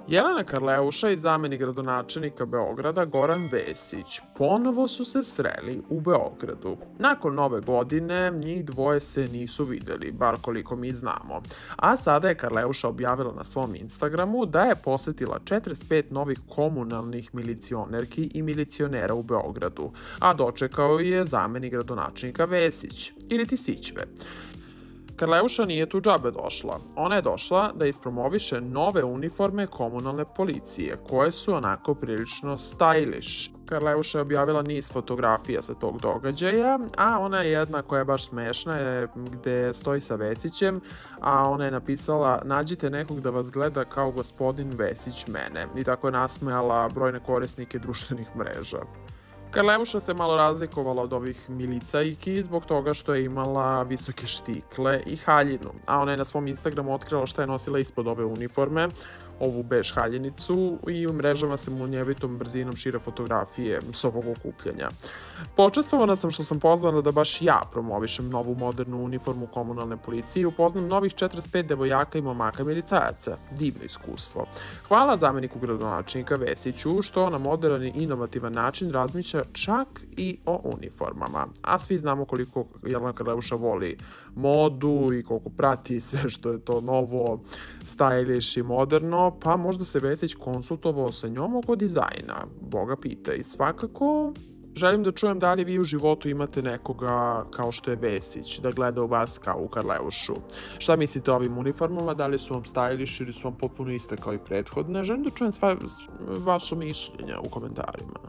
Jelena Karleuša i zamenik gradonačelnika Beograda Goran Vesić ponovo su se sreli u Beogradu. Nakon Nove godine njih dvoje se nisu videli, bar koliko mi znamo. A sada je Karleuša objavila na svom Instagramu da je posetila 45 novih komunalnih milicionerki i milicionera u Beogradu, a dočekao je zamenik gradonačelnika Vesić, ili ti Sićve. Karleuša nije tu džabe došla. Ona je došla da ispromoviše nove uniforme komunalne policije, koje su onako prilično stylish. Karleuša je objavila niz fotografija sa tog događaja, a ona je jedna koja je baš smešna, gde stoji sa Vesićem, a ona je napisala: nađite nekog da vas gleda kao gospodin Vesić mene. I tako je nasmejala brojne korisnike društvenih mreža. Karleuša se malo razlikovala od ovih milicajki zbog toga što je imala visoke štikle i haljinu, a ona je na svom Instagramu otkrila šta je nosila ispod ove uniforme, ovu bež haljinicu, i u mrežama se munjevitom brzinom šire fotografije s ovog okupljanja. Počestvovana sam što sam pozvana da baš ja promovišem novu modernu uniformu komunalne policije i upoznam novih 45 devojaka i momaka milicajaca. Divno iskustvo. Hvala zameniku gradonačelnika Vesiću što na modern i inovativan način razmišlja čak i o uniformama. A svi znamo koliko Jelena Karleuša voli modu i koliko prati sve što je to novo, stylish i moderno, pa možda se Vesić konsultovao sa njom oko dizajna. Boga pita. I svakako želim da čujem da li vi u životu imate nekoga kao što je Vesić, da gleda u vas kao u Karleušu. Šta mislite o ovim uniformama? Da li su vam stylish ili su vam potpuno iste kao i prethodne? Želim da čujem sva vaša mišljenja u komentarima.